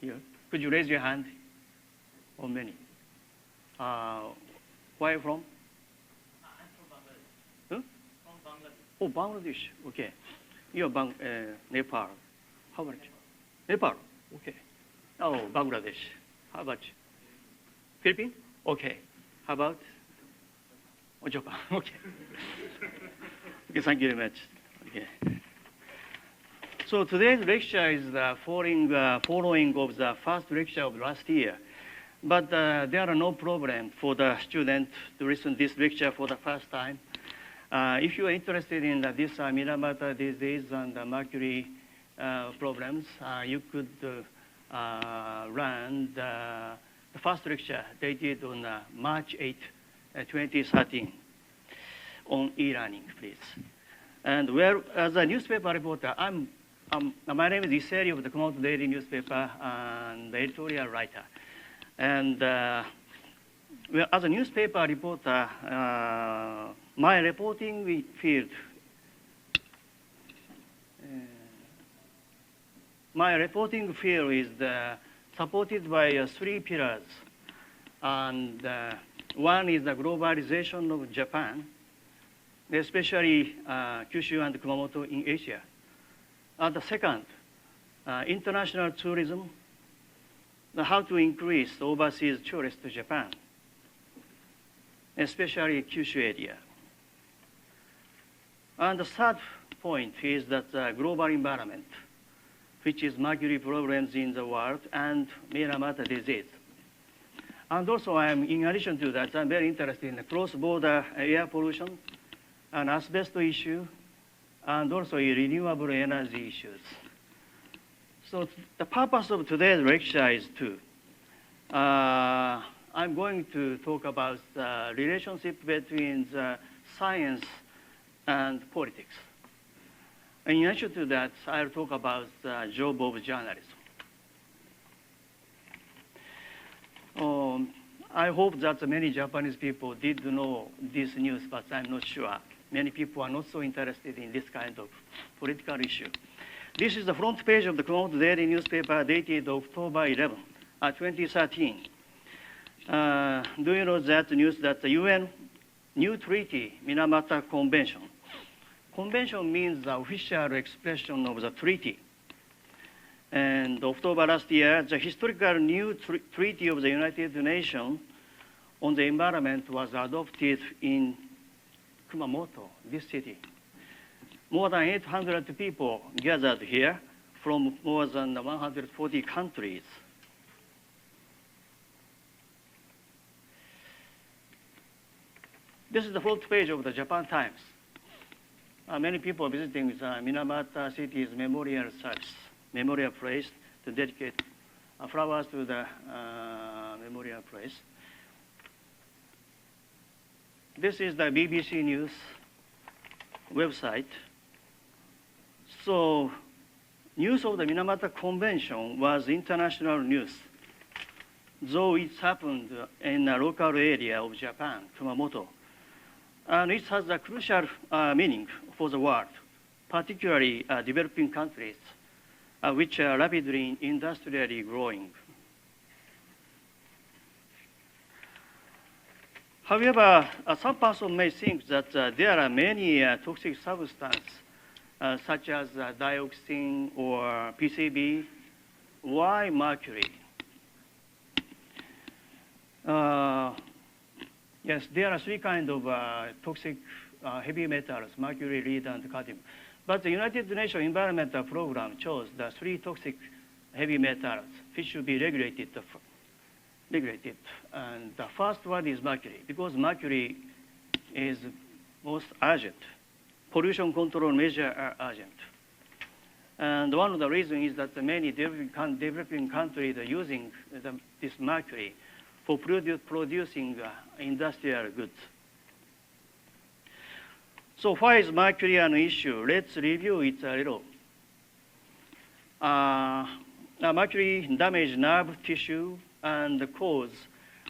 Here. Could you raise your hand? Or many? Where are you from? I'm from Bangladesh. Huh? From Bangladesh. Oh, Bangladesh. Okay. You're Nepal. How about you? Nepal. Okay. Oh, Bangladesh. How about you? Philippines? Okay. How about? Oh, Japan. Okay. Okay, thank you very much. Okay. So today's lecture is following of the first lecture of last year. But there are no problem for the student to listen to this lecture for the first time. If you are interested in this Minamata disease and mercury problems, you could learn the first lecture dated on March 8, 2013 on e-learning, please. And as a newspaper reporter, my name is Iseri of the Kumamoto Daily newspaper and the editorial writer. And as a newspaper reporter, my reporting field is supported by 3 pillars. And one is the globalization of Japan, especially Kyushu and Kumamoto in Asia. And the second, international tourism, how to increase overseas tourists to Japan, especially Kyushu area. And the third point is that global environment, which is mercury problems in the world and Minamata disease. And also, in addition to that, I'm very interested in the cross-border air pollution and asbestos issue, and also renewable energy issues. So the purpose of today's lecture is I'm going to talk about the relationship between the science and politics. In addition to that, I'll talk about the job of journalism. I hope that many Japanese people did know this news, but I'm not sure. Many people are not so interested in this kind of political issue. This is the front page of the Kumamoto Daily newspaper dated October 11, 2013. Do you know that news that the UN new treaty, Minamata Convention. Convention means the official expression of the treaty. And October last year, the historical new treaty of the United Nations on the environment was adopted in Kumamoto, this city. More than 800 people gathered here from more than 140 countries. This is the front page of the Japan Times. Many people visiting Minamata City's memorial sites, memorial place to dedicate flowers to the memorial place. This is the BBC News website. So, news of the Minamata Convention was international news, though it happened in a local area of Japan, Kumamoto. And it has a crucial meaning for the world, particularly developing countries, which are rapidly industrially growing. However, some person may think that there are many toxic substances, such as dioxin or PCB. Why mercury? Yes, there are 3 kinds of toxic heavy metals, mercury, lead, and cadmium. But the United Nations Environmental Program chose the 3 toxic heavy metals, which should be regulated. And the first one is mercury, because mercury is most urgent. Pollution control measures are urgent. And one of the reasons is that many developing countries are using this mercury for producing industrial goods. So why is mercury an issue? Let's review it a little. Mercury damages nerve tissue and cause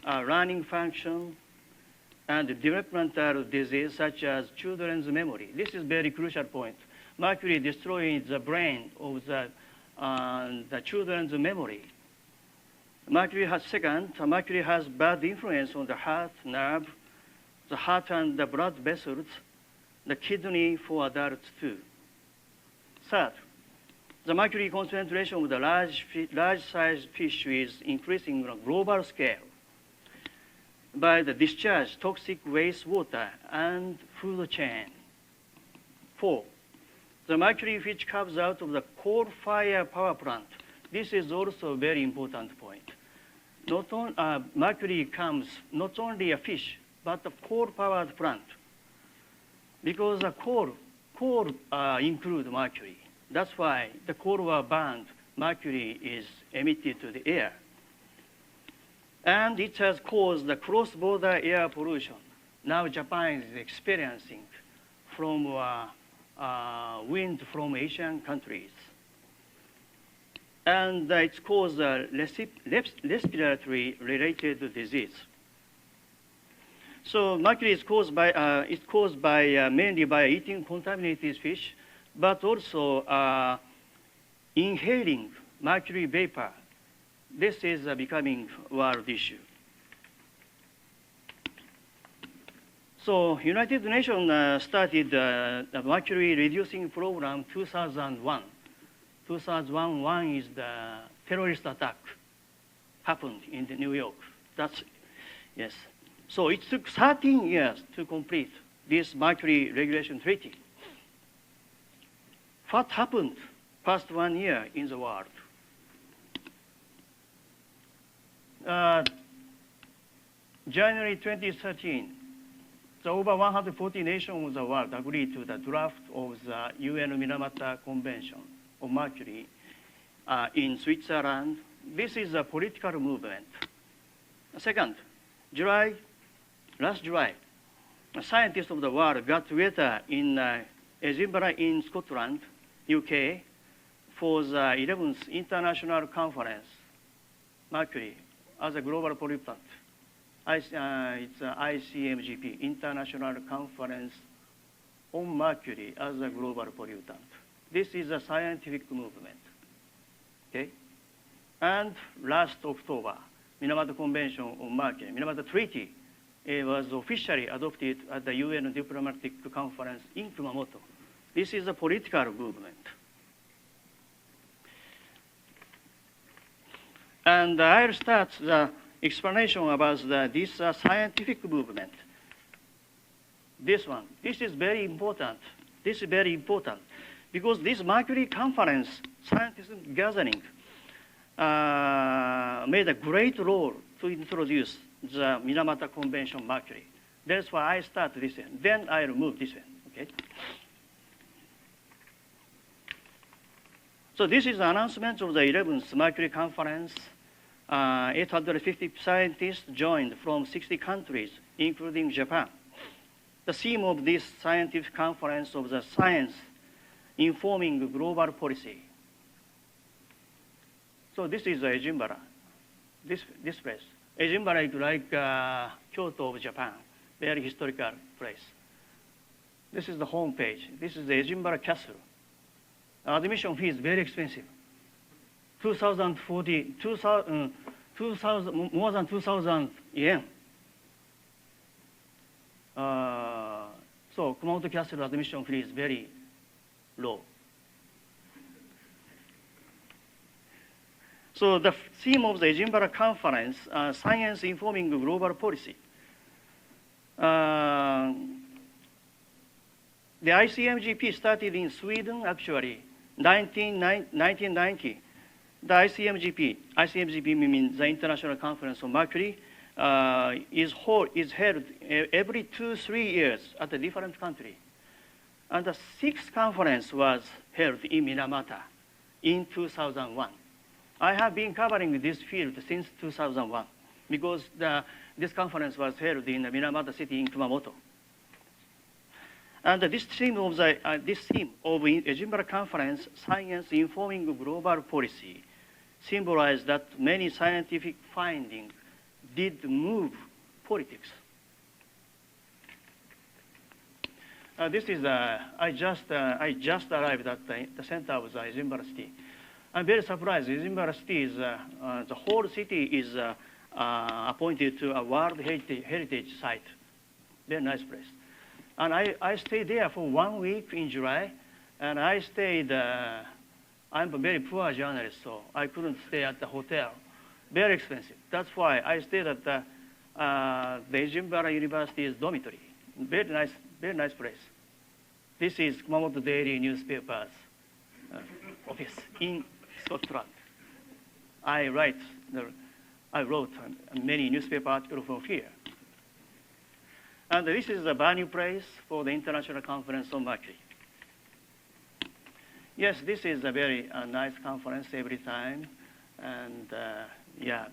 learning function and developmental disease such as children's memory. This is a very crucial point. Mercury destroys the brain of the children's memory Mercury has bad influence on the heart, nerve, the heart and the blood vessels, the kidney for adults too. Third, the mercury concentration of the large-sized fish is increasing on a global scale by the discharge, toxic wastewater, and food chain. Four, the mercury which comes out of the coal-fired power plant. This is also a very important point. Mercury comes not only a fish, but a coal-powered plant. Because the coal include mercury. That's why the coal were burned, mercury is emitted to the air. And it has caused the cross-border air pollution. Now Japan is experiencing from wind from Asian countries. And it's caused respiratory-related disease. So mercury is caused by, mainly by eating contaminated fish, but also inhaling mercury vapor. This is becoming a world issue. So United Nations started the mercury reducing program 2001. 2001 is the terrorist attack happened in New York. That's, yes. So it took 13 years to complete this mercury regulation treaty. What happened past 1 year in the world? January 2013, the over 140 nations of the world agreed to the draft of the UN Minamata Convention of Mercury in Switzerland. This is a political movement. Second, last July, scientists of the world got together in Edinburgh in Scotland, UK, for the 11th International Conference, Mercury as a Global Pollutant. It's ICMGP, International Conference on Mercury as a Global Pollutant. This is a scientific movement, okay? And last October, Minamata Convention on Mercury, Minamata Treaty, was officially adopted at the UN Diplomatic Conference in Kumamoto. This is a political movement. And I'll start the explanation about this scientific movement. This one, this is very important. This is very important because this Mercury Conference scientific gathering made a great role to introduce the Minamata Convention Mercury. That's why I start this one. Then I'll move this one, okay? So this is the announcement of the 11th Mercury Conference. 850 scientists joined from 60 countries, including Japan. The theme of this scientific conference of the science informing global policy. So this is Edinburgh, this place. Edinburgh is like Kyoto of Japan, very historical place. This is the home page. This is the Edinburgh Castle. Admission fee is very expensive. More than 2,000 yen. So Kumamoto Castle admission fee is very low. So the theme of the Edinburgh Conference, science informing global policy. The ICMGP started in Sweden, actually, 1990. The ICMGP means the International Conference on Mercury, is held every 2-3 years at a different country. And the 6th conference was held in Minamata in 2001. I have been covering this field since 2001 because this conference was held in the Minamata city in Kumamoto. And this theme of the Edinburgh Conference, Science Informing Global Policy, symbolized that many scientific findings did move politics. This is I just arrived at the center of the Edinburgh city. I'm very surprised. Edinburgh City is, the whole city is appointed to a World Heritage Site. Very nice place. And I stayed there for 1 week in July, and I stayed, I'm a very poor journalist, so I couldn't stay at the hotel. Very expensive. That's why I stayed at the Edinburgh University's dormitory. Very nice place. This is Kumamoto Daily newspaper's office in Scotland. I wrote many newspaper articles from here. And this is the venue place for the International Conference on Mercury. Yes, this is a very nice conference every time. And yeah,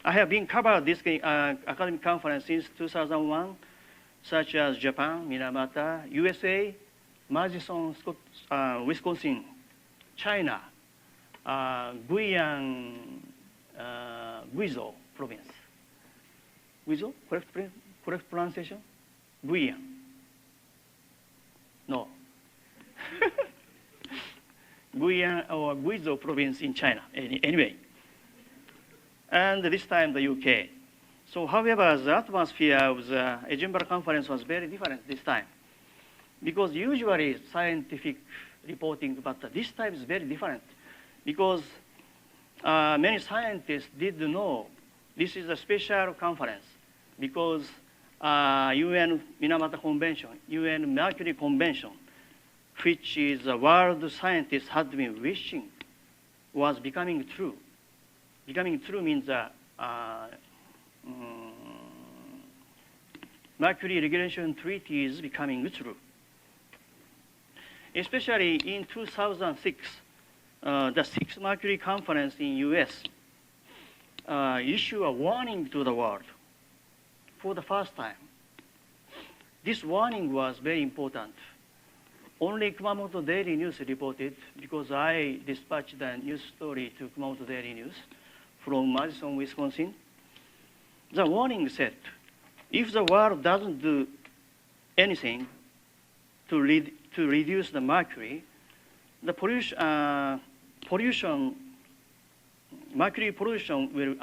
I have been covered this academic conference since 2001, such as Japan, Minamata, USA, Madison, Wisconsin, China, Guizhou province. Guizhou, correct pronunciation? Guiyang. No. Guiyang or Guizhou province in China, anyway. And this time the UK. So however, the atmosphere of the Edinburgh conference was very different this time. Because usually scientific reporting, but this time is very different. Because many scientists did know this is a special conference. Because UN Minamata Convention, UN Mercury Convention, which is the world scientists had been wishing, was becoming true. Becoming true means Mercury Regulation Treaty is becoming true. Especially in 2006, the Sixth Mercury Conference in US issued a warning to the world for the first time. This warning was very important. Only Kumamoto Daily News reported, because I dispatched the news story to Kumamoto Daily News from Madison, Wisconsin. The warning said, if the world doesn't do anything to reduce the mercury, the mercury pollution will,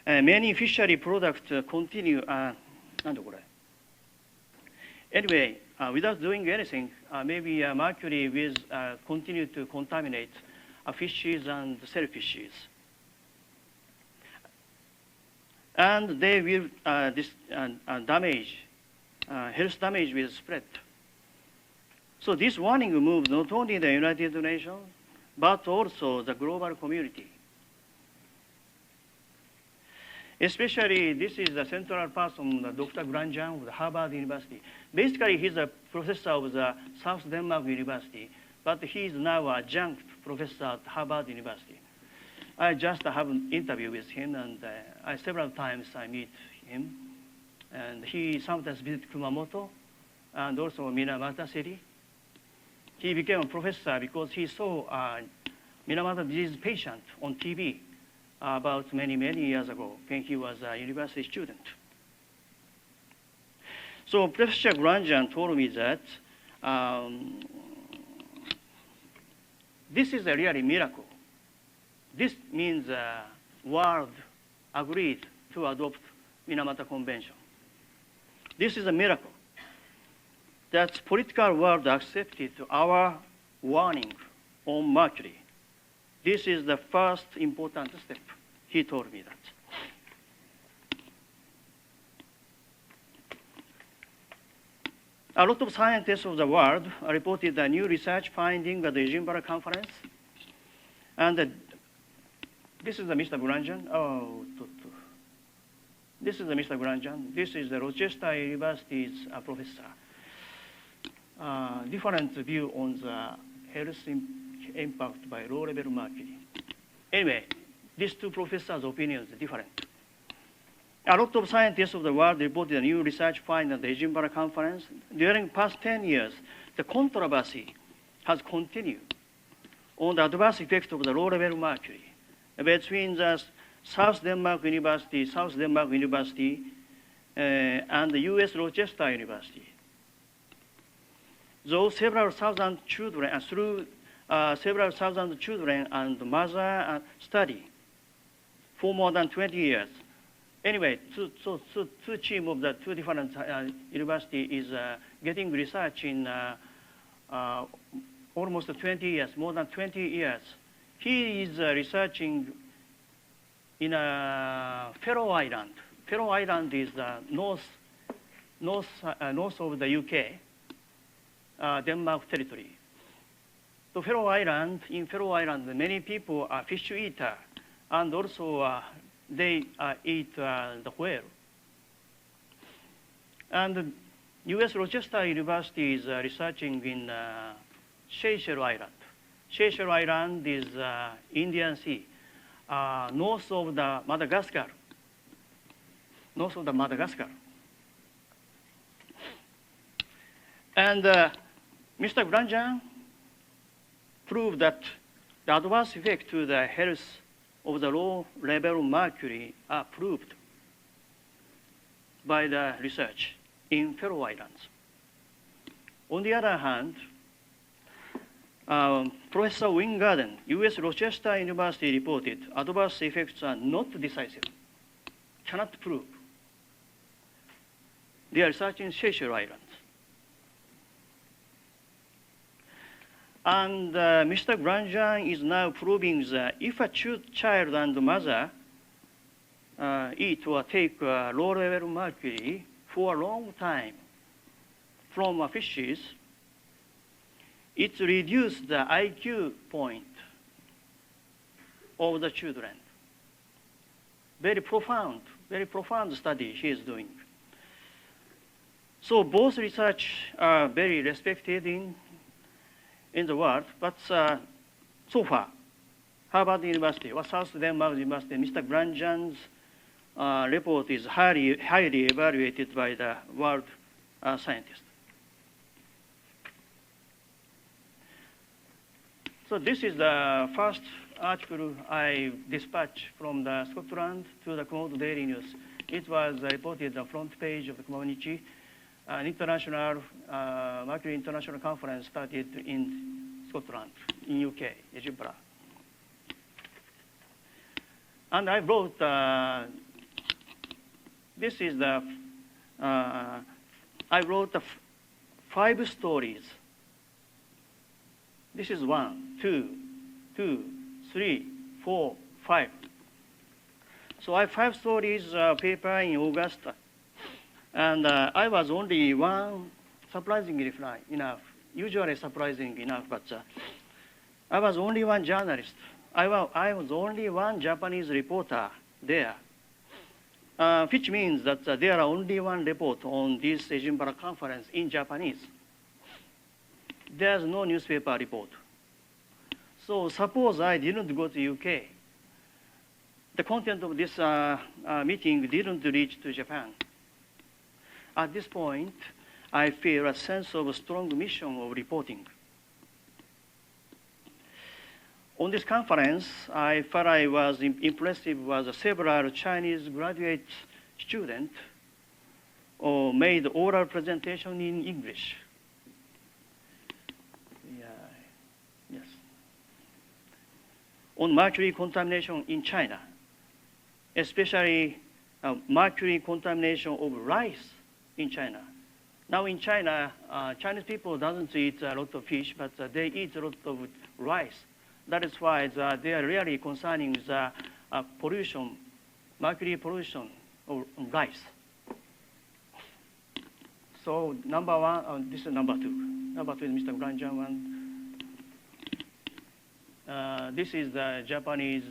many fishery products continue, anyway, without doing anything, maybe mercury will continue to contaminate fishes and shellfishes. And they will, damage, health damage will spread. So this warning moved not only the United Nations, but also the global community. Especially, this is the central person, Dr. Grandjean of the Harvard University. Basically, he's a professor of the South Denmark University, but he is now an adjunct professor at Harvard University. I just have an interview with him, and several times I meet him. And he sometimes visits Kumamoto and also Minamata City. He became a professor because he saw a Minamata disease patient on TV about many years ago when he was a university student. So Professor Grandjean told me that this is a really miracle. This means the world agreed to adopt Minamata Convention. This is a miracle that political world accepted our warning on mercury. This is the first important step. He told me that. A lot of scientists of the world reported a new research finding at the Edinburgh conference. And this is the Mr. Grandjean. This is the Mr. Grandjean. This is the Rochester University's professor. Different view on the health impact by low-level mercury. Anyway, these two professors' opinions are different. A lot of scientists of the world reported a new research finding at the Edinburgh conference. During the past 10 years, the controversy has continued on the adverse effect of the low-level mercury between the South Denmark University, and the US Rochester University. Though several thousand children, through several thousand children and mother study for more than 20 years. Anyway, two team of the two different university is getting research in almost 20 years, more than 20 years. He is researching in Faroe Island. Faroe Island is the north of the UK, Denmark territory. So Faroe Island, in Faroe Island, many people are fish eater, and also they eat the whale. And U.S. Rochester University is researching in Seychelles Island. Seychelles Island is Indian Sea, north of the Madagascar. North of the Madagascar. And Mr. Grandjean proved that the adverse effect to the health of the low level mercury are proved by the research in Faroe Islands. On the other hand, Professor Wingarden, U.S. Rochester University reported adverse effects are not decisive, cannot prove. They are researching Seychelles Islands. And Mr. Grandjean is now proving that if a child and mother eat or take low-level mercury for a long time from fishes, it reduces the IQ point of the children. Very profound study he is doing. So both research are very respected in the world, but so far, Harvard University or South Denmark University, Mr. Grandjean's report is highly evaluated by the world scientists. So this is the first article I dispatched from the Scotland to the Kumamoto Daily News. It was reported on the front page of the Kumamoto, an international Mercury International Conference started in Scotland, in UK, Edinburgh. And I wrote, this is the, I wrote 5 stories. This is 1, 2, 3, 4, 5. So I have 5 stories paper in August. And I was only one, surprisingly enough, usually surprising enough, but I was only one journalist. I was only one Japanese reporter there, which means that there are only one report on this Edinburgh conference in Japanese. There's no newspaper report. So suppose I didn't go to UK. The content of this meeting didn't reach to Japan. At this point, I feel a sense of a strong mission of reporting. On this conference, I thought I was impressive was several Chinese graduate students made oral presentation in English. Yes. On mercury contamination in China, especially mercury contamination of rice in China. Now in China, Chinese people doesn't eat a lot of fish, but they eat a lot of rice. That is why they are really concerning the pollution, mercury pollution of rice. So number 1, this is number 2. Number 2 is Mr. Grandjean one. This is the Japanese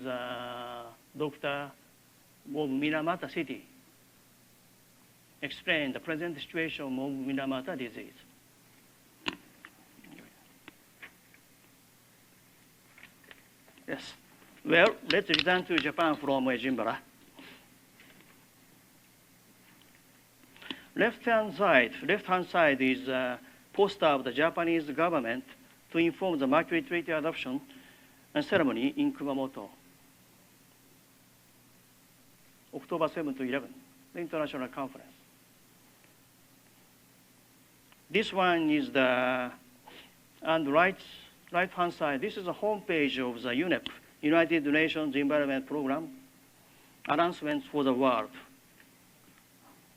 doctor of Minamata City. Explain the present situation of Minamata disease. Yes. Well, let's return to Japan from Edinburgh. Left-hand side is a poster of the Japanese government to inform the mercury treaty adoption and ceremony in Kumamoto. October 7 to 11, the international conference. This one is the, and right right-hand side, this is a homepage of the UNEP, United Nations Environment Program, announcements for the world.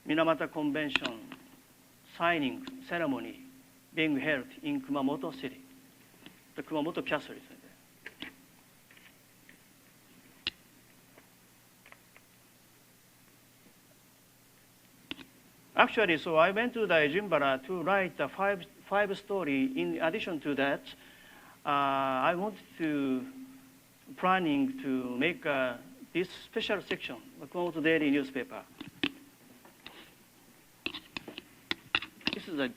Minamata Convention signing ceremony being held in Kumamoto City, the Kumamoto Castle is there. Actually, so I went to the Edinburgh to write a five story. In addition to that, I wanted to planning to make this special section, the Kumamoto Daily newspaper. This is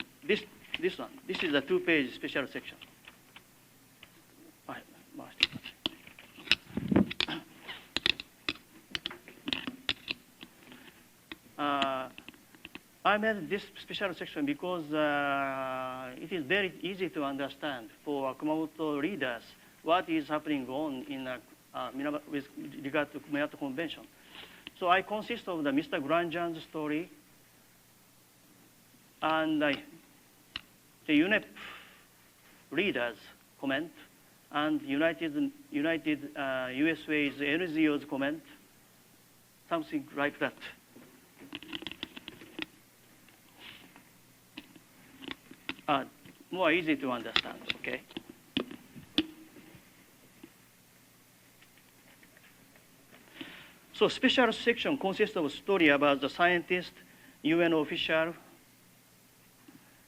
this one. This is a two-page special section. I made this special section because it is very easy to understand for Kumamoto readers what is happening on in with regard to Minamata Convention. So I consist of the Mr. Granjan's story and the UNEP readers comment and United USA's NGO's comment, something like that. More easy to understand, okay? So special section consists of a story about the scientist, UN official,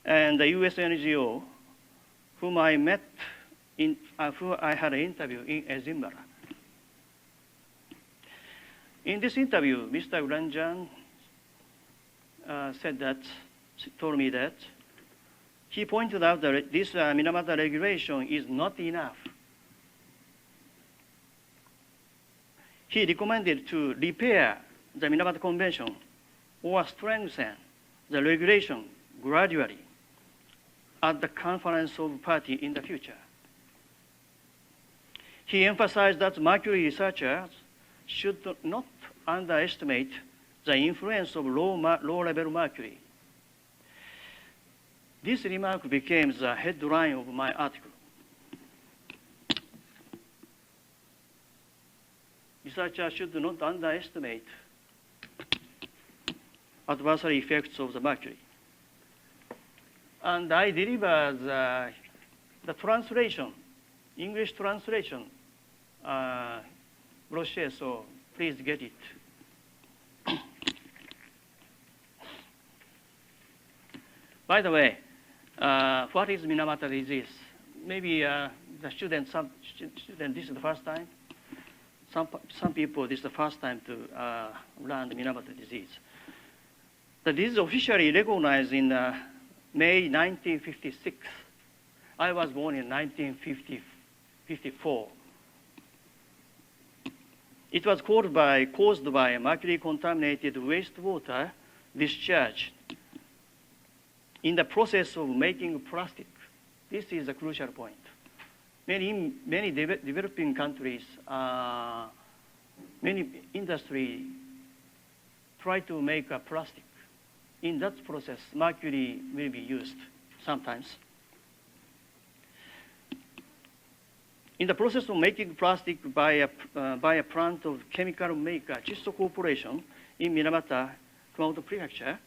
and the US NGO, whom I met who I had an interview in Edinburgh. In this interview, Mr. Granjan told me that he pointed out that this Minamata regulation is not enough. He recommended to repair the Minamata Convention or strengthen the regulation gradually at the conference of party in the future. He emphasized that mercury researchers should not underestimate the influence of low-level mercury. This remark became the headline of my article. Researchers should not underestimate adversary effects of the mercury. And I delivered the translation, English translation brochure, so please get it. By the way, what is Minamata disease? Maybe the students, this is the first time. Some people, this is the first time to learn the Minamata disease. The disease officially recognized in May 1956. I was born in 1954. It was caused by mercury contaminated wastewater discharge in the process of making plastic. This is a crucial point. Many developing countries, many industry try to make a plastic. In that process, mercury will be used sometimes. In the process of making plastic by a plant of chemical maker, Chisto Corporation in Minamata, Kumamoto Prefecture,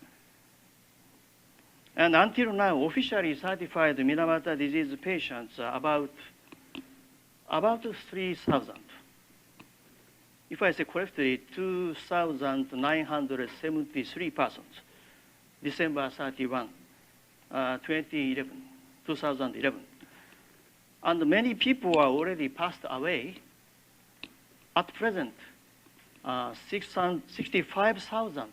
and until now, officially certified Minamata disease patients about 3,000. If I say correctly, 2,973 persons, December 31, 2011. And many people are already passed away. At present, 65,000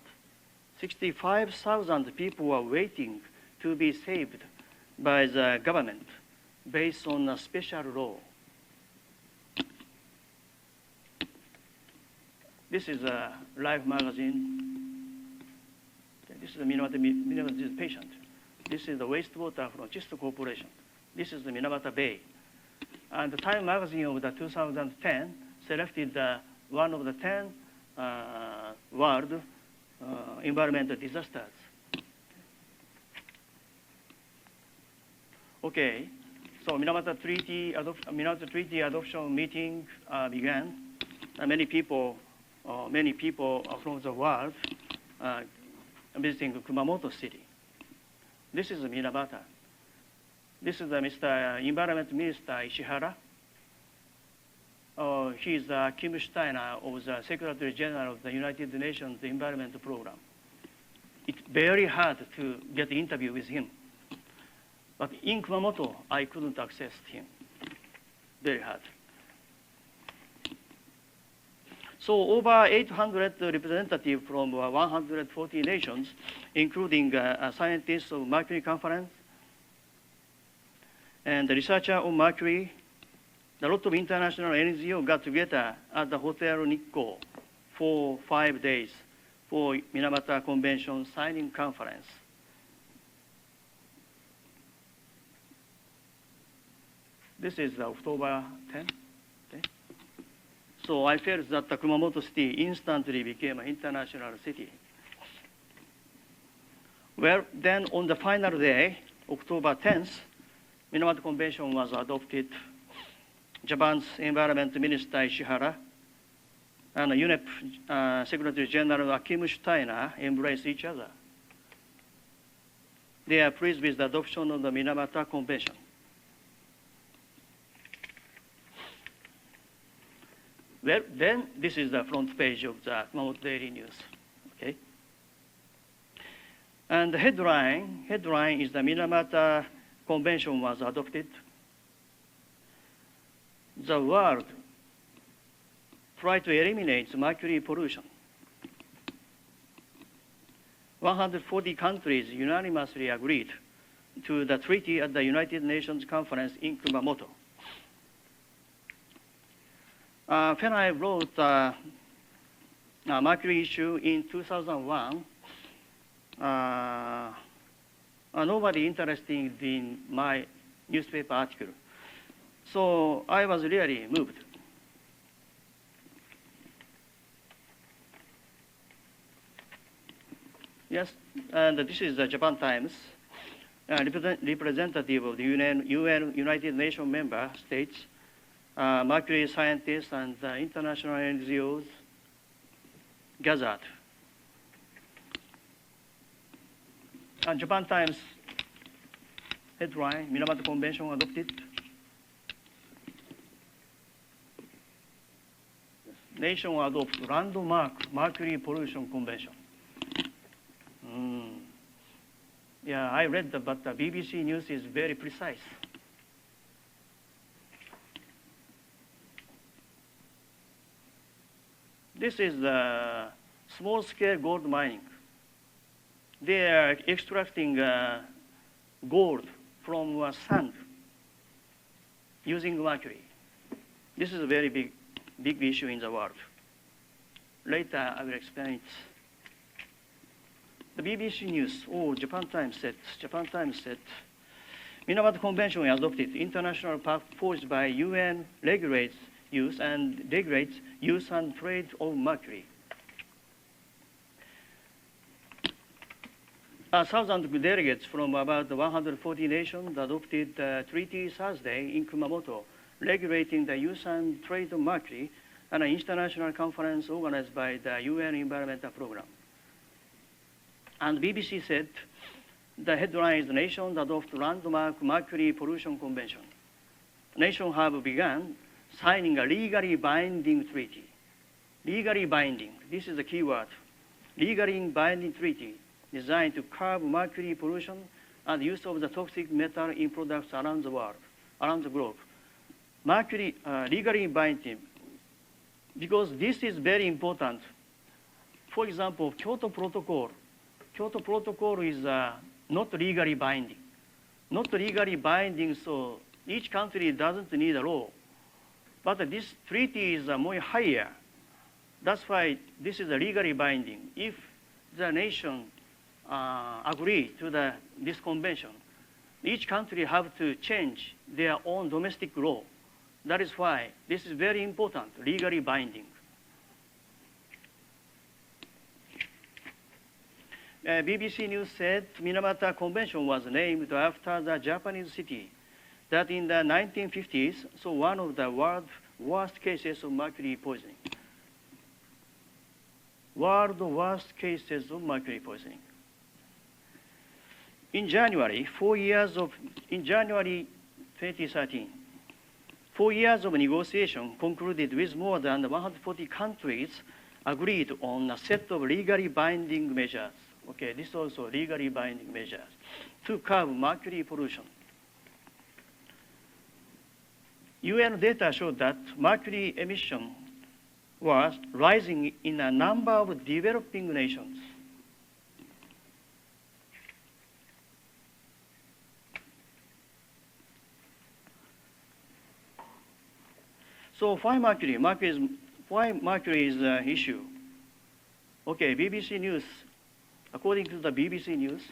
people are waiting to be saved by the government based on a special law. This is a Life magazine. This is the Minamata disease patient. This is the wastewater from Chisto Corporation. This is the Minamata Bay. And the Time magazine of the 2010 selected one of the 10 world environmental disasters. Okay, So Minamata Treaty adoption meeting began. Many people from the world visiting Kumamoto city. This is Minamata. This is Mr. Environment Minister Ishihara. He is Kim Steiner of the Secretary General of the United Nations Environment Program. It's very hard to get an interview with him. But in Kumamoto, I couldn't access him. Very hard. So over 800 representatives from 140 nations, including scientists of Mercury Conference and the researcher on Mercury, a lot of international NGO got together at the Hotel Nikko for 5 days for Minamata Convention signing conference. This is October 10. Okay. So I felt that the Kumamoto city instantly became an international city. Well, then on the final day, October 10th, Minamata Convention was adopted. Japan's Environment Minister Ishihara and UNEP Secretary General Kim Steiner embraced each other. They are pleased with the adoption of the Minamata Convention. Well, then this is the front page of the Kumamoto Daily News. Okay. And the headline is the Minamata Convention was adopted. The world tried to eliminate mercury pollution. 140 countries unanimously agreed to the treaty at the United Nations Conference in Kumamoto. When I wrote a mercury issue in 2001, nobody interested in my newspaper article. So I was really moved. Yes, and this is the Japan Times, representative of the UN United Nations member states, mercury scientists and international NGOs gathered. And Japan Times headline, Minamata Convention adopted. Nation adopts landmark mercury pollution convention. Yeah, I read that, but the BBC News is very precise. This is the small-scale gold mining. They are extracting gold from sand using mercury. This is a very big issue in the world. Later, I will explain it. The BBC News, Japan Times said, Minamata Convention adopted. International pact forged by UN regulates use and trade of mercury. 1,000 delegates from about 140 nations adopted the treaty Thursday in Kumamoto, regulating the use and trade of mercury, and an international conference organized by the UN Environmental Program. And BBC said, the headline is, Nations Adopt Landmark Mercury Pollution Convention. Nations have begun signing a legally binding treaty. Legally binding, this is the key word. Legally binding treaty designed to curb mercury pollution and use of the toxic metal in products around the world, around the globe. Mercury legally binding, because this is very important. For example, Kyoto Protocol. Kyoto Protocol is not legally binding. Not legally binding, so each country doesn't need a law. But this treaty is more higher. That's why this is legally binding. If the nation agree to this convention, each country have to change their own domestic law. That is why this is very important, legally binding. BBC News said Minamata Convention was named after the Japanese city that in the 1950s, so one of the world's worst cases of mercury poisoning. World worst cases of mercury poisoning. In January 2013, 4 years of negotiation concluded with more than 140 countries agreed on a set of legally binding measures. Okay, this is also legally binding measures to curb mercury pollution. UN data showed that mercury emission was rising in a number of developing nations. So why mercury? Why mercury is an issue? Okay, BBC News, according to the BBC News,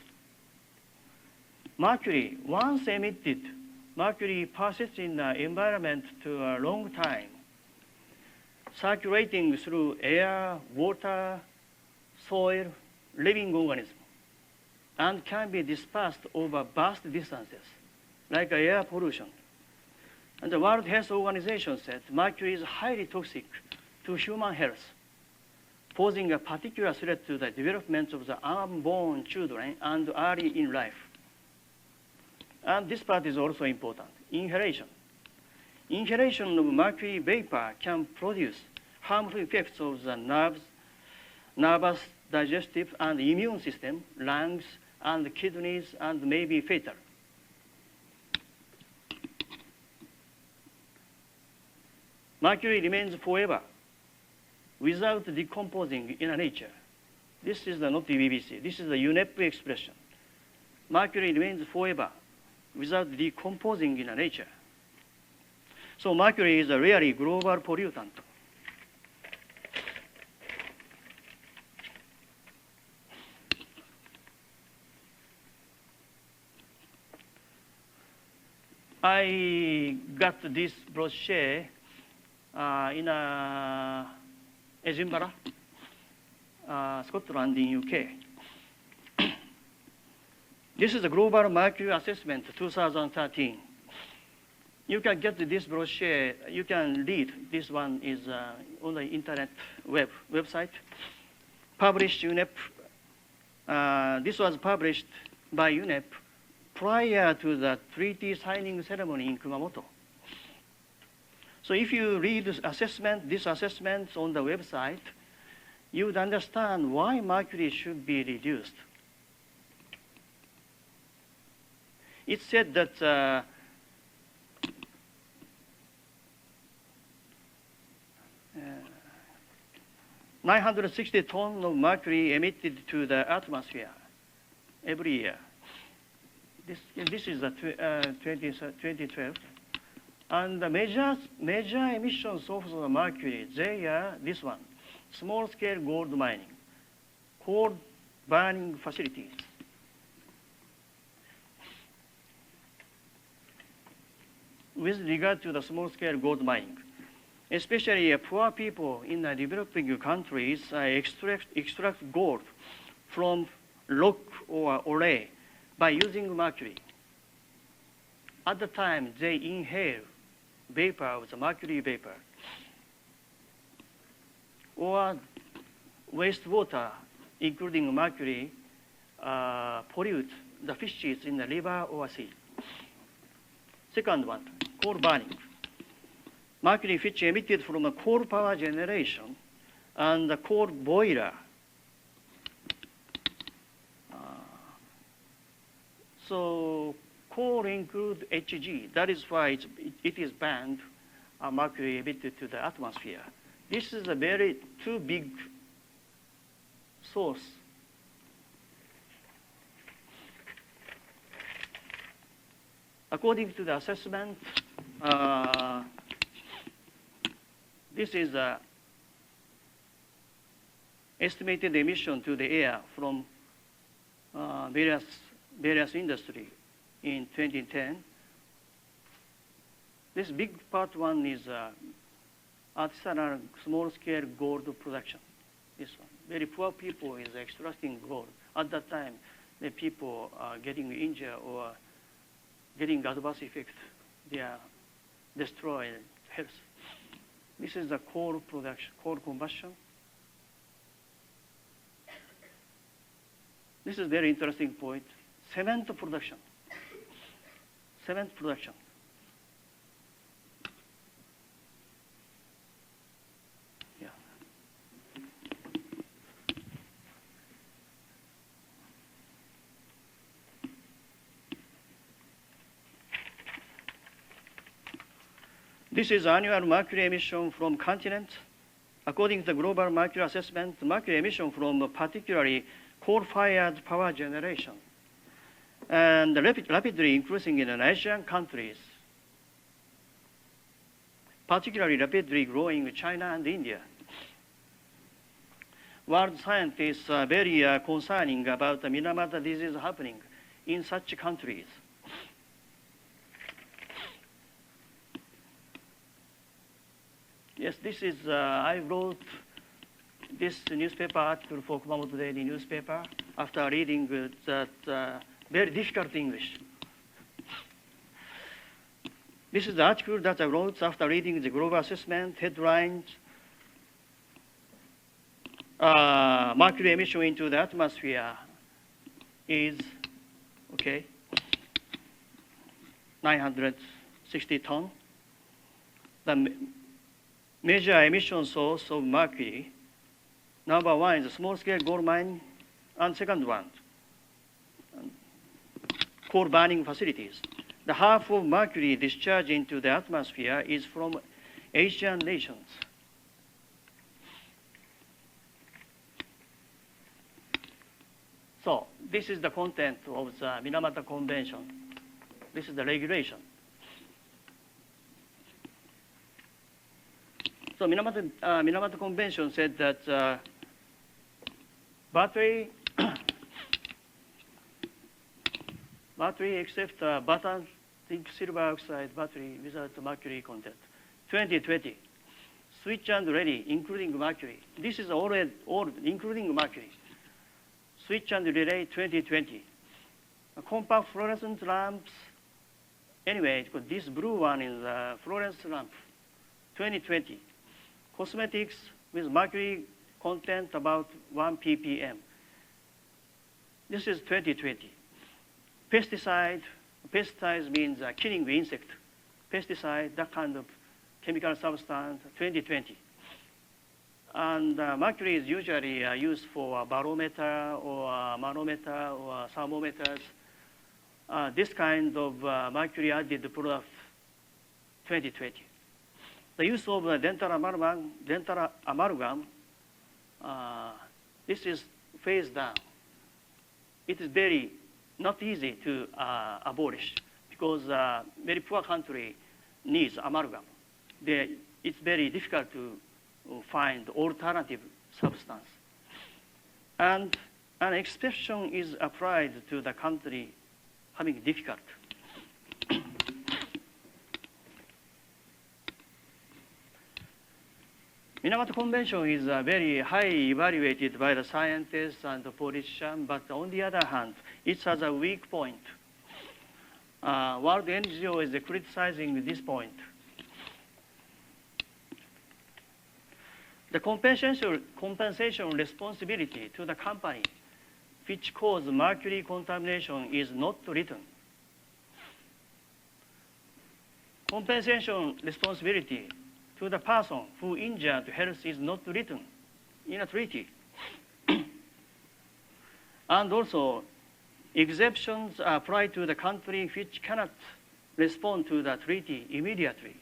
mercury, once emitted, mercury persists in the environment to a long time, circulating through air, water, soil, living organisms, and can be dispersed over vast distances, like air pollution. And the World Health Organization said mercury is highly toxic to human health, posing a particular threat to the development of the unborn children and early in life. And this part is also important, inhalation. Inhalation of mercury vapor can produce harmful effects of the nervous, digestive, and immune system, lungs, and kidneys, and may be fatal. Mercury remains forever without decomposing in nature. This is not the BBC. This is the Univ expression. Mercury remains forever without decomposing in nature. So mercury is a really global pollutant. I got this brochure in Edinburgh, Scotland in UK. This is the Global Mercury Assessment 2013. You can get this brochure, you can read. This one is on the internet website. Published UNEP. This was published by UNEP prior to the treaty signing ceremony in Kumamoto. So if you read this assessment on the website, you would understand why mercury should be reduced. It said that 960 tons of mercury emitted to the atmosphere every year. This is the 2012. And the major emission sources of mercury, they are this one, small-scale gold mining, coal burning facilities. With regard to the small-scale gold mining, especially poor people in the developing countries extract gold from rock or ore by using mercury. At the time, they inhale vapor of the mercury vapor, or wastewater, including mercury, pollute the fishes in the river or sea. Second one, coal burning. Mercury which emitted from a coal power generation and the coal boiler. So coal include Hg. That is why it is banned mercury emitted to the atmosphere. This is a very too big source. According to the assessment, this is estimated emission to the air from various industry in 2010. This big part one is artisanal small-scale gold production. This one, very poor people is extracting gold. At that time, the people are getting injured or getting adverse effects destroy health. This is the coal production, coal combustion. This is very interesting point. Cement production. Cement production. Yeah. This is annual mercury emission from continent. According to the global mercury assessment, mercury emission from particularly coal-fired power generation and rapidly increasing in Asian countries, particularly rapidly growing in China and India. World scientists are very concerning about the Minamata disease happening in such countries. Yes, this is, I wrote this newspaper article for Kumamoto Daily newspaper after reading that very difficult English. This is the article that I wrote after reading the global assessment headlines. Mercury emission into the atmosphere is, 960 tons. The major emission source of mercury, number one is a small-scale gold mine, and second one, coal burning facilities. The half of mercury discharged into the atmosphere is from Asian nations. So this is the content of the Minamata Convention. This is the regulation. So Minamata Convention said that battery except button, zinc, silver oxide battery without mercury content. 2020, switch and relay, including mercury. This is all including mercury. Switch and relay 2020. Compact fluorescent lamps. Anyway, this blue one is a fluorescent lamp. 2020. Cosmetics with mercury content about 1 ppm. This is 2020. Pesticides means killing the insect. Pesticide, that kind of chemical substance, 2020. And mercury is usually used for barometer or manometer or thermometers. This kind of mercury added product, 2020. The use of dental amalgam, this is phased down. It is very not easy to abolish because very poor country needs amalgam. It's very difficult to find alternative substance. And an exception is applied to the country having difficult. Minamata Convention is very highly evaluated by the scientists and the politicians, but on the other hand, it has a weak point. World NGO is criticizing this point. The compensation responsibility to the company which caused mercury contamination is not written. Compensation responsibility to the person who injured health is not written in a treaty. And also, exemptions are applied to the country which cannot respond to the treaty immediately.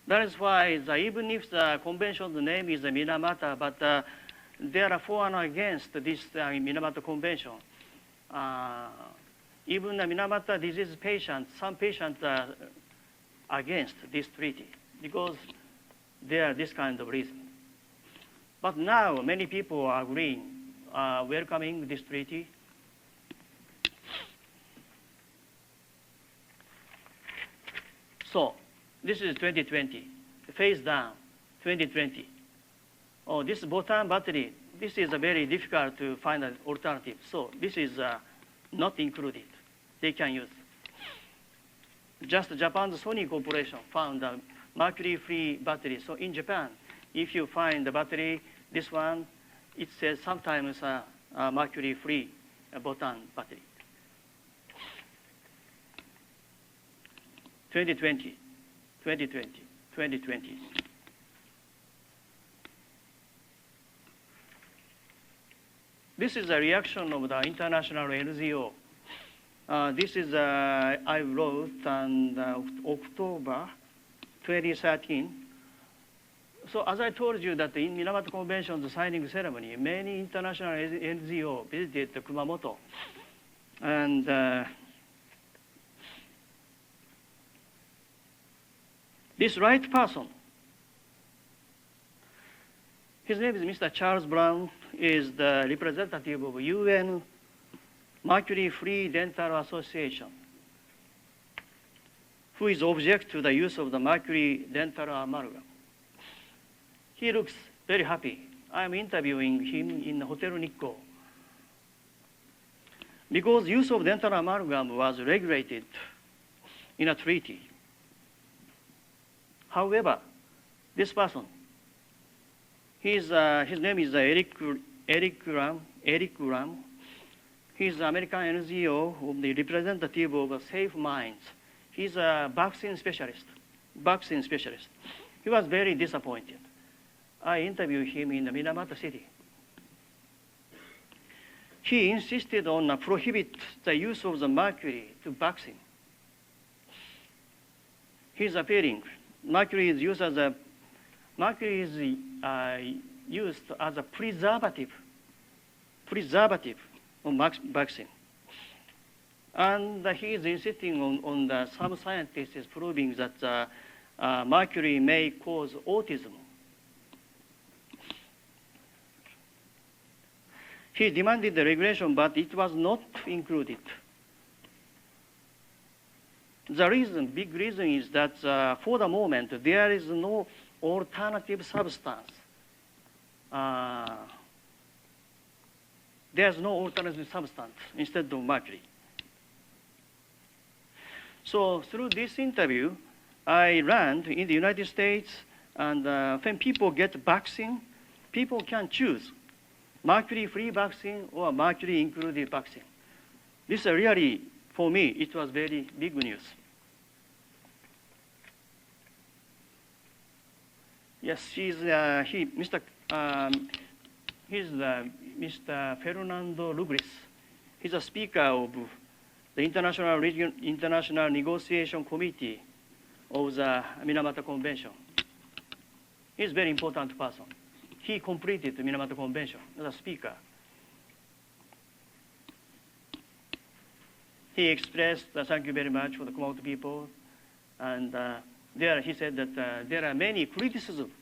That is why even if the convention's name is Minamata, but there are for and against this Minamata Convention. Even the Minamata disease patients, some patients are against this treaty because there are this kind of reason. But now many people are agreeing, welcoming this treaty. So this is 2020, phase down, 2020. Oh, this bottom battery, this is very difficult to find an alternative. So this is not included. They can use. just Japan's Sony Corporation found a mercury-free battery. So in Japan, if you find the battery, this one, it says sometimes a mercury-free botan battery. 2020, 2020, 2020. This is a reaction of the international NGO. This is, I wrote on October 2013. So as I told you that in Minamata Convention's signing ceremony, many international NGO visited Kumamoto. And this right person, his name is Mr. Charles Brown, is the representative of UN Mercury-Free Dental Association, who is object to the use of the mercury dental amalgam. He looks very happy. I'm interviewing him in Hotel Nikko. Because use of dental amalgam was regulated in a treaty. However, this person, his name is Eric Ram. He's an American NGO of the representative of Safe Minds. He's a vaccine specialist. He was very disappointed. I interviewed him in the Minamata city. He insisted on prohibit the use of the mercury to vaccine. He's appealing. Mercury is used as a preservative of vaccine. And he is insisting on some scientists is proving that mercury may cause autism. He demanded the regulation, but it was not included. The big reason is that for the moment, there is no alternative substance. There's no alternative substance instead of mercury. So through this interview, I learned in the United States, and when people get vaccine, people can choose mercury-free vaccine or mercury-included vaccine. This really, for me, it was very big news. Yes, he's Mr. Fernando Lugris. He's a speaker of the International Negotiation Committee of the Minamata Convention. He's a very important person. He completed the Minamata Convention as a speaker. He expressed thank you very much for the Kumamoto people. And there he said that there are many criticisms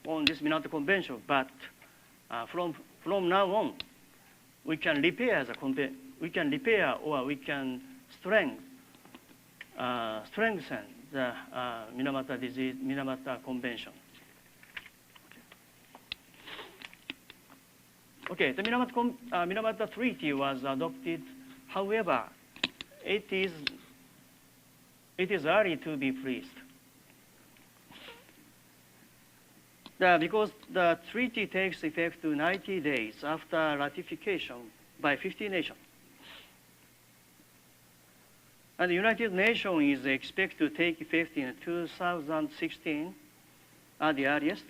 on this Minamata Convention, but from now on, we can repair or we can strengthen the Minamata Disease, Minamata Convention. Okay, the Minamata Treaty was adopted. However, it is early to be pleased. Because the treaty takes effect 90 days after ratification by 50 nations. And the United Nations is expected to take effect in 2016 at the earliest.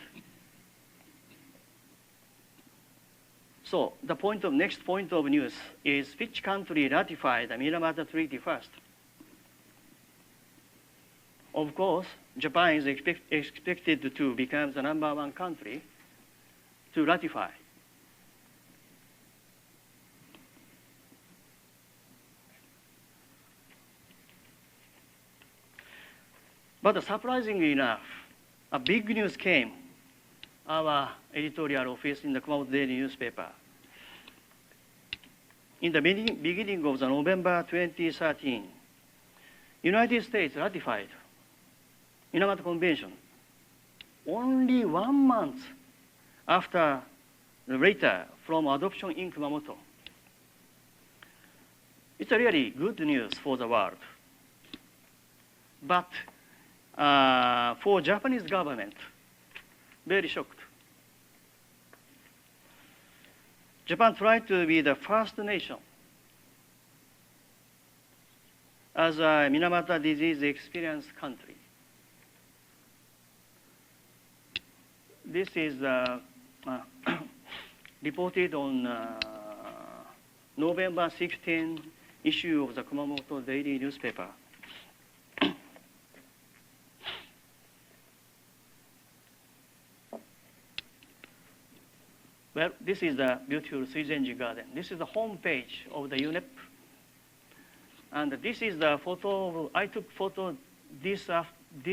So the next point of news is which country ratified the Minamata Treaty first? Of course, Japan is expected to become the #1 country to ratify. But surprisingly enough, a big news came. Our editorial office in the Kumamoto Daily newspaper. In the beginning of the November 2013, United States ratified Minamata Convention only 1 month after the later from adoption in Kumamoto. It's a really good news for the world. But for Japanese government, very shocked. Japan tried to be the first nation as a Minamata disease experienced country. This is reported on November 16 issue of the Kumamoto daily newspaper. Well, this is the beautiful Suizenji garden. This is the home page of the Univ. And this is the photo, I took photo this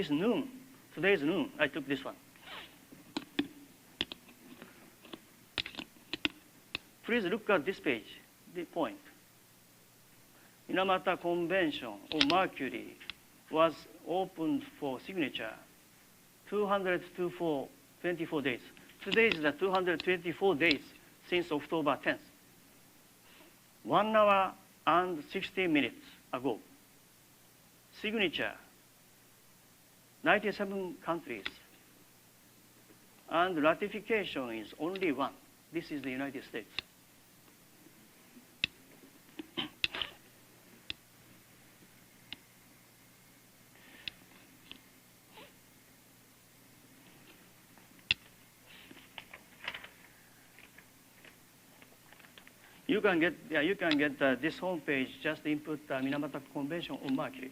noon, today's noon, I took this one. Please look at this page, the point. Minamata Convention on Mercury was opened for signature 224 days. Today is the 224 days since October 10th. 1 hour and 60 minutes ago. Signature, 97 countries. And ratification is only one. This is the United States. You can get this homepage. Just input Minamata Convention on Mercury.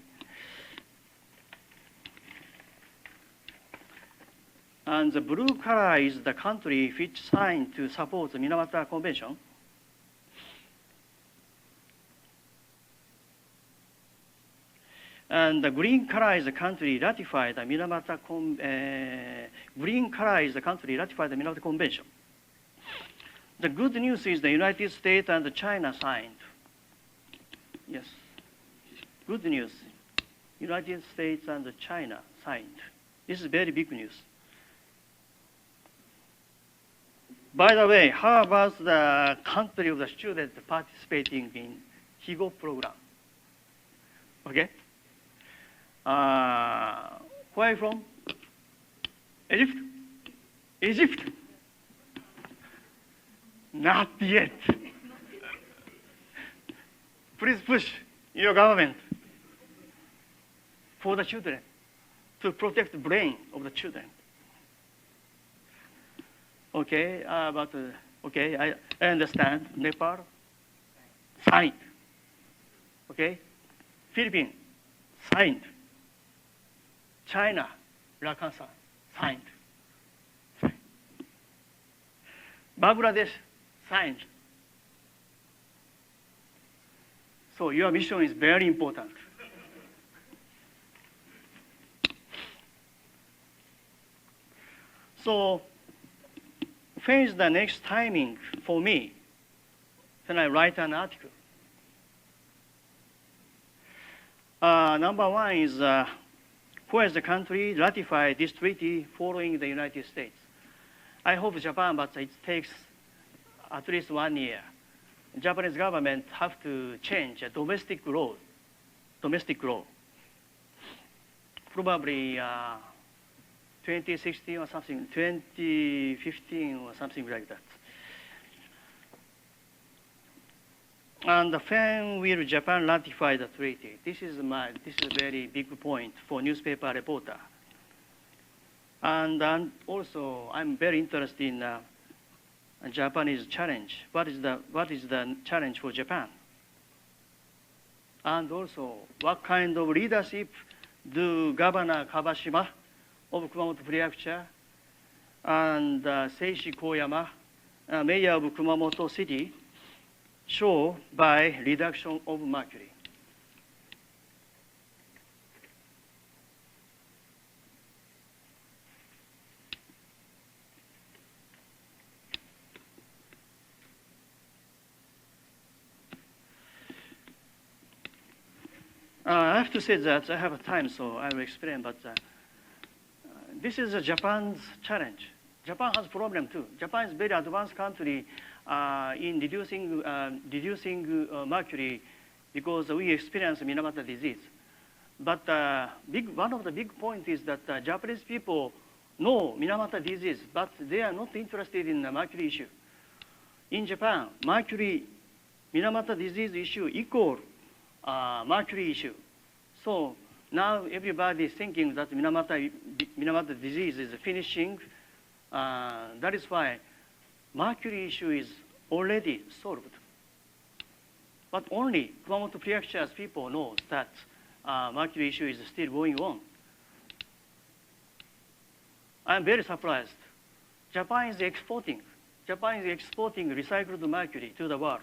And the blue color is the country which signed to support the Minamata Convention. And the green color is the country ratified the Minamata Convention. The good news is the United States and China signed. Yes, good news. United States and China signed. This is very big news. By the way, how about the country of the student participating in HIGO program? Okay. Where are you from? Egypt? Egypt? Not yet. Please push your government for the children to protect the brain of the children. Okay, okay, I understand. Nepal, signed. Okay, Philippines, signed. China, Rakan, signed. Bangladesh, signed. So your mission is very important. So when is the next timing for me when I write an article? Number one is where is the country ratified this treaty following the United States? I hope Japan, but it takes at least 1 year. Japanese government have to change a domestic law. Probably 2016 or something, 2015 or something like that. And when will Japan ratify the treaty? This is a very big point for newspaper reporter. And also, I'm very interested in Japanese challenge. What is the challenge for Japan? And also, what kind of leadership do Governor Kawashima of Kumamoto Prefecture and Seishi Koyama, Mayor of Kumamoto City, show by reduction of mercury? I have to say that I have time, so I will explain, but this is Japan's challenge. Japan has problem too. Japan is a very advanced country in reducing mercury because we experience Minamata disease. But one of the big points is that Japanese people know Minamata disease, but they are not interested in the mercury issue. In Japan, Minamata disease issue equal mercury issue. So now everybody is thinking that Minamata disease is finishing. That is why mercury issue is already solved. But only Kumamoto Prefecture's people know that mercury issue is still going on. I'm very surprised. Japan is exporting recycled mercury to the world.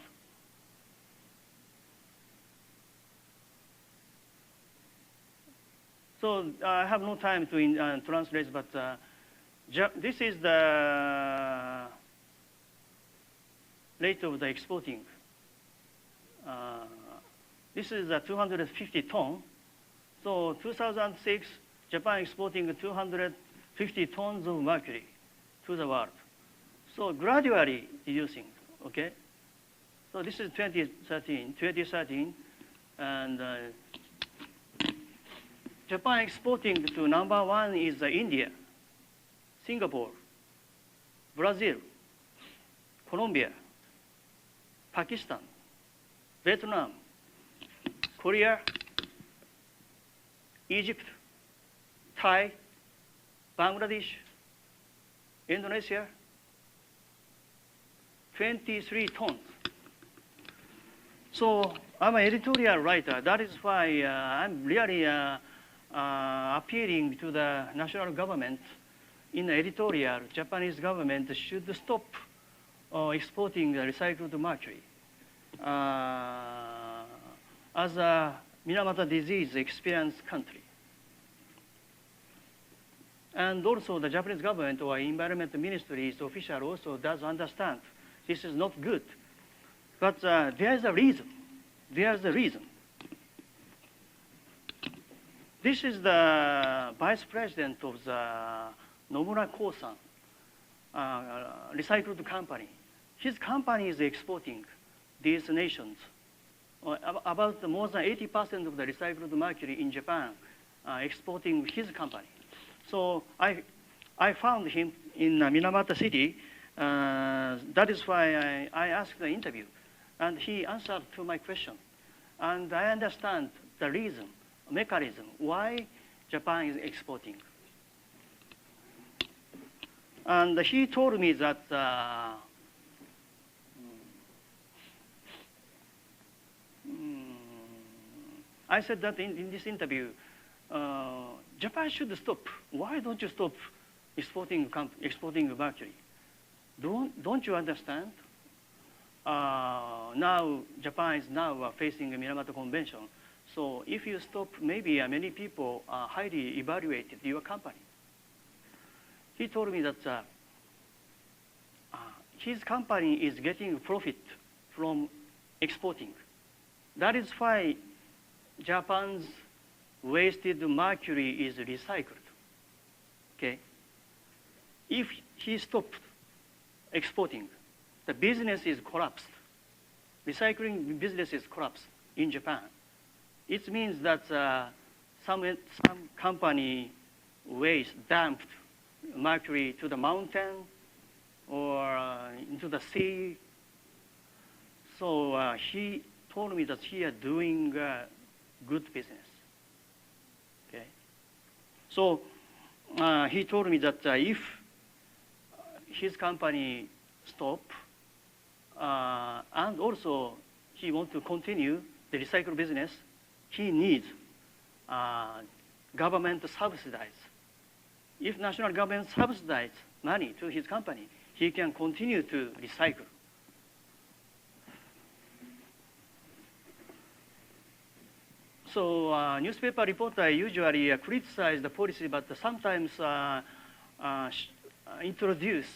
So I have no time to translate, but this is the rate of the exporting. This is 250 tons. So 2006, Japan exporting 250 tons of mercury to the world. So gradually reducing, okay? So this is 2013, and Japan exporting to number one is India, Singapore, Brazil, Colombia, Pakistan, Vietnam, Korea, Egypt, Thai, Bangladesh, Indonesia, 23 tons. So I'm an editorial writer. That is why I'm really appealing to the national government in the editorial. Japanese government should stop exporting the recycled mercury. As a Minamata disease experienced country. And also the Japanese government or environment ministry's official also does understand this is not good. But there is a reason. There's a reason. This is the vice president of the Nomura Kosan recycled company. His company is exporting these nations. About more than 80% of the recycled mercury in Japan exporting his company. So I found him in Minamata City. That is why I asked the interview. And he answered to my question. And I understand the reason, mechanism, why Japan is exporting. And he told me that I said that in this interview, Japan should stop. Why don't you stop exporting mercury? Don't you understand? Now Japan is now facing a Minamata Convention. So if you stop, maybe many people highly evaluated your company. He told me that his company is getting profit from exporting. That is why Japan's wasted mercury is recycled. Okay? If he stopped exporting, the business is collapsed. Recycling business is collapsed in Japan. It means that some company dumped mercury to the mountain or into the sea. So he told me that he is doing good business. Okay. So he told me that if his company stop, and also he wants to continue the recycle business, he needs government to subsidize. If national government subsidize money to his company, he can continue to recycle. So newspaper reporter usually criticize the policy, but sometimes introduce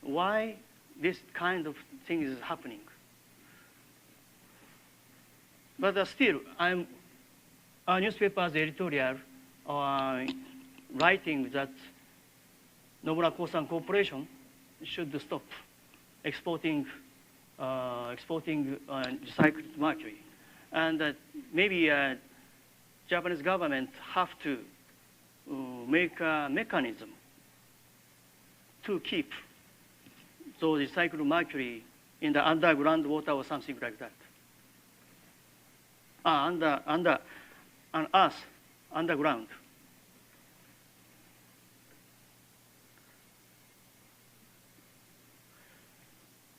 why this kind of thing is happening. But still, I'm a newspaper's editorial writing that Nomura Kosan Corporation should stop exporting recycled mercury. And maybe Japanese government have to make a mechanism to keep those recycled mercury in the underground water or something like that. On earth, underground.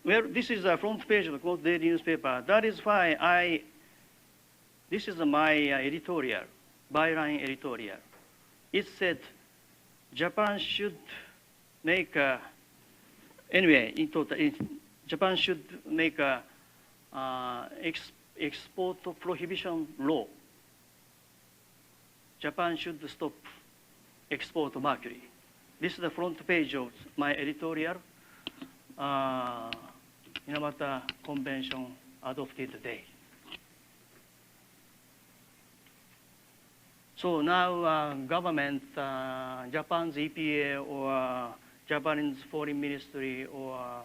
Well, this is the front page of the Kumamoto Daily newspaper. That is why this is my editorial, byline editorial. It said Japan should make Japan should make a export prohibition law. Japan should stop export of mercury. This is the front page of my editorial. Minamata Convention adopted today. So now government, Japan's EPA or Japanese Foreign Ministry or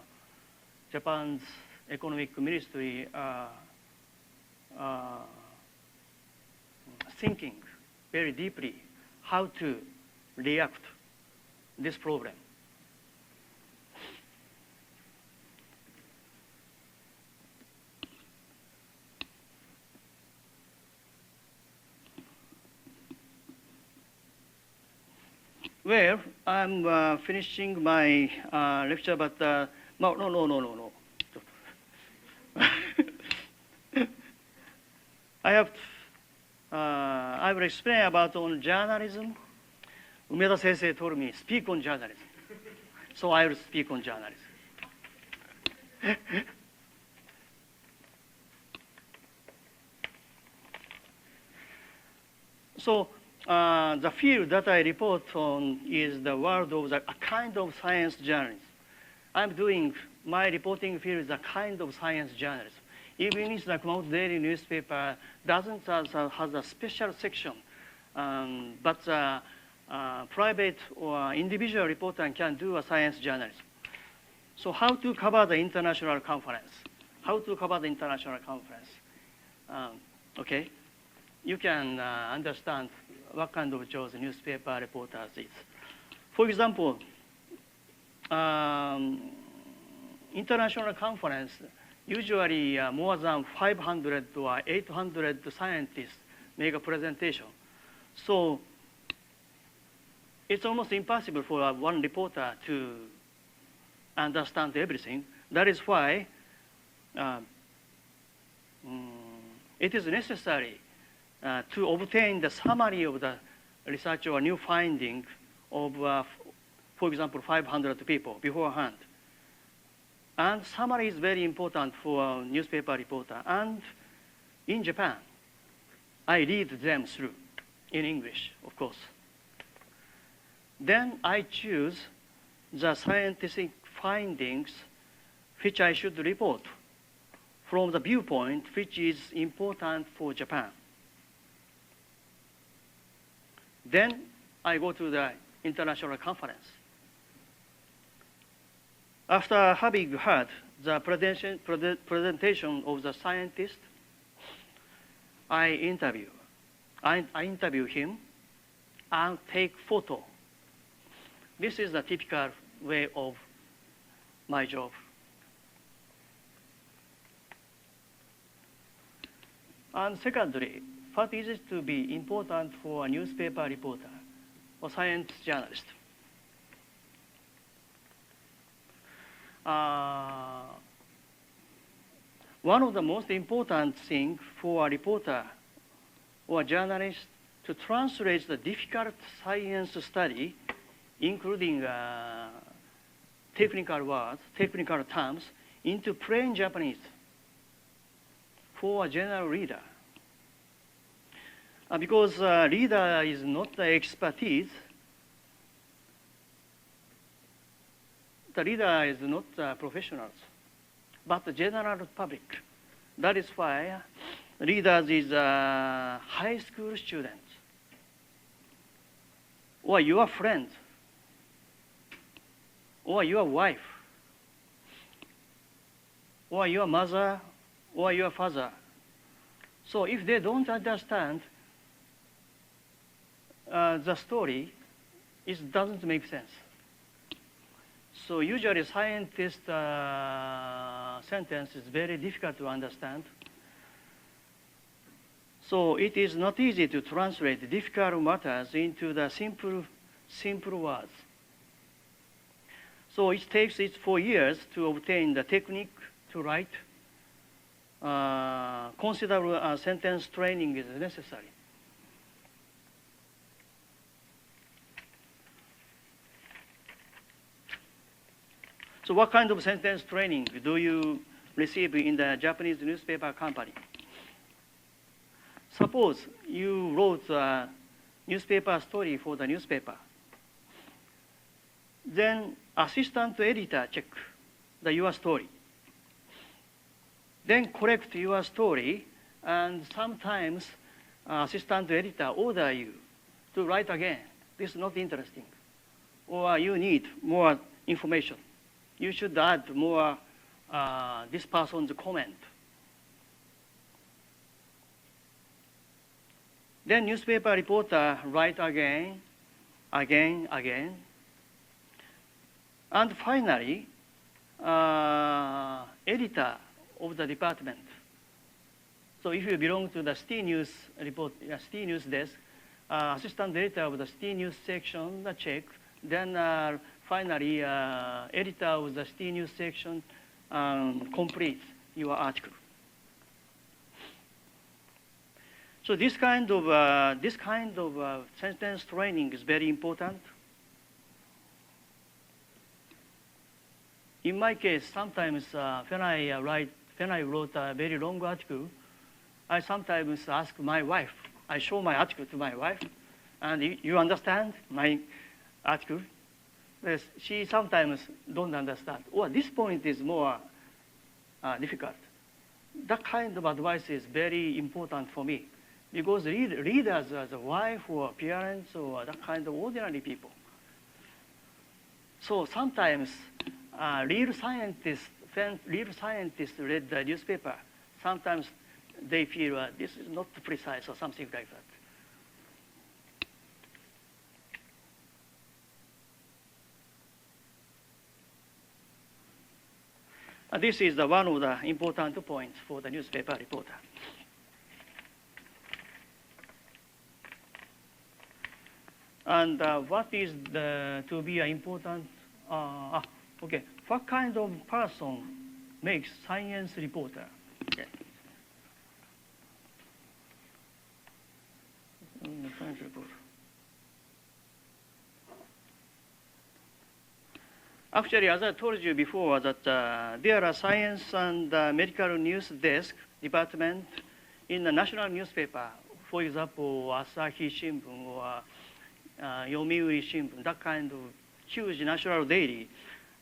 Japan's Economic Ministry are thinking very deeply how to react this problem. Well, I'm finishing my lecture, but no. I will explain about on journalism. Umeda Sensei told me, speak on journalism. So I will speak on journalism. So the field that I report on is the world of a kind of science journalism. I'm doing, my reporting field is a kind of science journalism. Even if the Kumamoto Daily newspaper doesn't has a special section, but private or individual reporter can do a science journalism. So how to cover the international conference? Okay, you can understand what kind of jobs newspaper reporters is. For example, international conference, usually more than 500 or 800 scientists make a presentation. So it's almost impossible for one reporter to understand everything. That is why it is necessary to obtain the summary of the research or new finding of, for example, 500 people beforehand. And summary is very important for a newspaper reporter. And in Japan, I read them through in English, of course. Then I choose the scientific findings which I should report from the viewpoint which is important for Japan. Then I go to the international conference. After having heard the presentation of the scientist, I interview him and take photo. This is the typical way of my job. And secondly, what is it to be important for a newspaper reporter or science journalist? One of the most important things for a reporter or a journalist to translate the difficult science study, including technical words, technical terms, into plain Japanese for a general reader. Because reader is not the expertise, the reader is not professionals, but the general public. That is why readers is high school students, or your friend, or your wife, or your mother, or your father. So if they don't understand the story doesn't make sense. So usually scientist sentence is very difficult to understand. So it is not easy to translate difficult matters into the simple words. So it takes 4 years to obtain the technique to write. Considerable sentence training is necessary. So what kind of sentence training do you receive in the Japanese newspaper company? Suppose you wrote a newspaper story for the newspaper. Then assistant editor check your story. Then correct your story, and sometimes assistant editor order you to write again. This is not interesting. Or you need more information. You should add more this person's comment. Then newspaper reporter write again. And finally, editor of the department. So if you belong to the ST News desk, assistant editor of the ST News section check, then finally editor of the ST News section completes your article. So this kind of sentence training is very important. In my case, sometimes when I wrote a very long article, I sometimes ask my wife. I show my article to my wife, and you understand my article? Yes, she sometimes don't understand. Well, this point is more difficult. That kind of advice is very important for me, because readers as a wife or parents or that kind of ordinary people. So sometimes real scientists read the newspaper. Sometimes they feel this is not precise or something like that. This is one of the important points for the newspaper reporter. And what is to be important? Okay, what kind of person makes science reporter? Okay. Science reporter. Actually, as I told you before, that there are science and medical news desk department in the national newspaper. For example, Asahi Shimbun or Yomiuri Shimbun, that kind of huge national daily.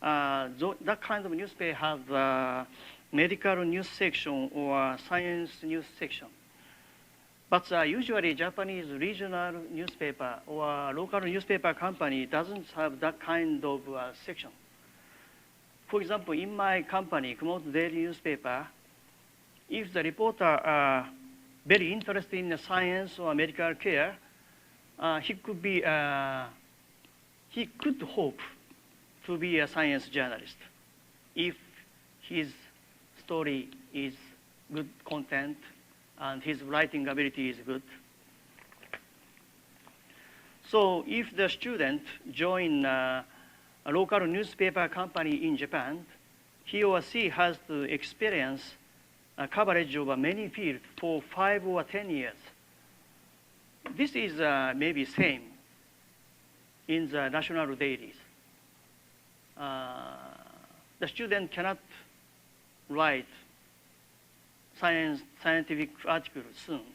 That kind of newspaper have medical news section or science news section. But usually Japanese regional newspaper or local newspaper company doesn't have that kind of section. For example, in my company, Kumamoto Daily Newspaper, if the reporter are very interested in science or medical care, he could hope to be a science journalist if his story is good content and his writing ability is good. So if the student join a local newspaper company in Japan, he or she has to experience coverage of many fields for 5 or 10 years. This is maybe same in the national dailies. The student cannot write scientific articles soon.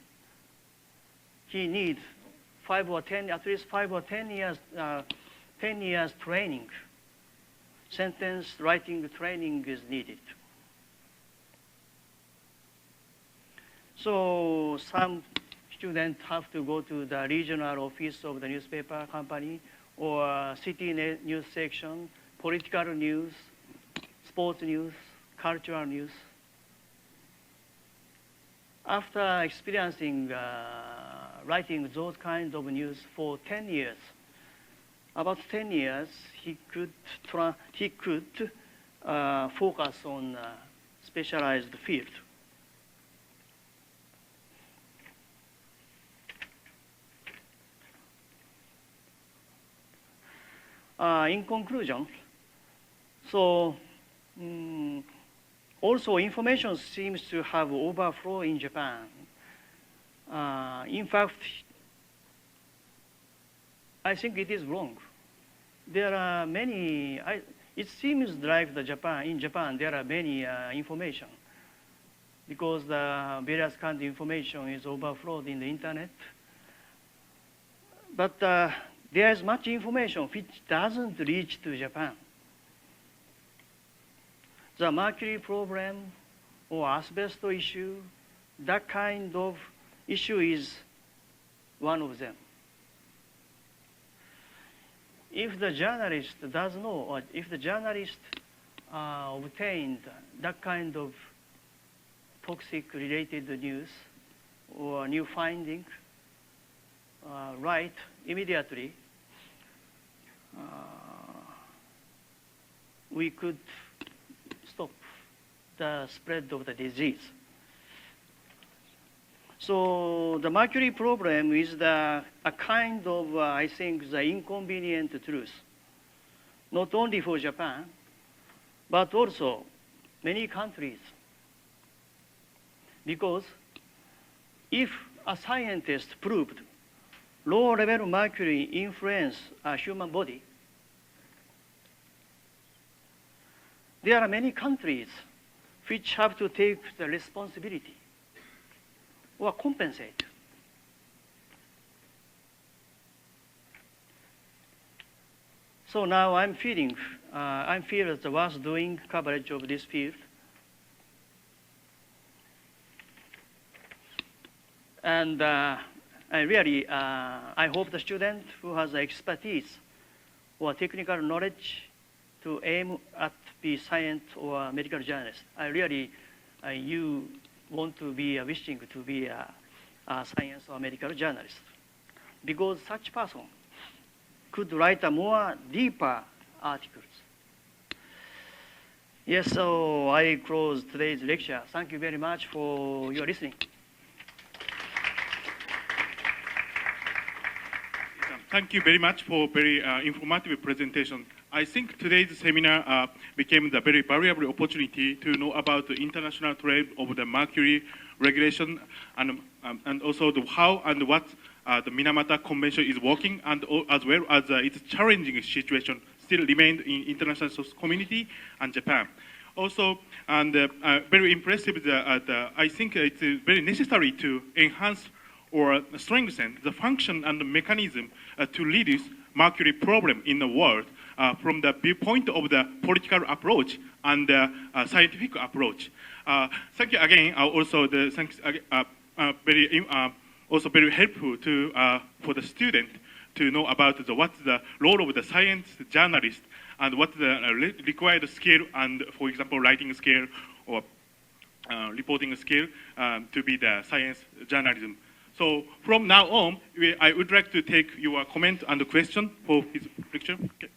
He needs at least 5 or 10 years training. Sentence writing training is needed. So some students have to go to the regional office of the newspaper company or city news section, political news, sports news, cultural news. After experiencing writing those kind of news for 10 years. About 10 years, he could focus on specialized field. In conclusion, so also information seems to have overflow in Japan. In fact, I think it is wrong. There are many, it seems like in Japan there are many information because the various kind of information is overflowed in the internet. But there is much information which doesn't reach to Japan. The mercury problem or asbestos issue, that kind of issue is one of them. If the journalist does know, or if the journalist obtained that kind of toxic related news or new finding, right immediately, we could stop the spread of the disease. So the mercury problem is a kind of, I think, the inconvenient truth, not only for Japan, but also many countries. Because if a scientist proved low-level mercury influence a human body, there are many countries which have to take the responsibility or compensate. So now I feel it's worth doing coverage of this field. And I hope the student who has expertise or technical knowledge to aim at be science or medical journalist. You want to be wishing to be a science or medical journalist, because such person could write a more deeper articles. Yes, so I close today's lecture. Thank you very much for your listening. Thank you very much for very informative presentation. I think today's seminar became the very valuable opportunity to know about the international trade of the mercury regulation and also the how and what the Minamata Convention is working, and as well as its challenging situation still remained in international community and Japan. Also, and very impressive, I think it's very necessary to enhance or strengthen the function and the mechanism to reduce mercury problem in the world from the viewpoint of the political approach and the scientific approach. Thank you again. Also, thanks also very helpful for the student to know about what's the role of the science journalist and what the required skill and, for example, writing skill or reporting skill to be the science journalism. So from now on, I would like to take your comment and question for his lecture. Okay.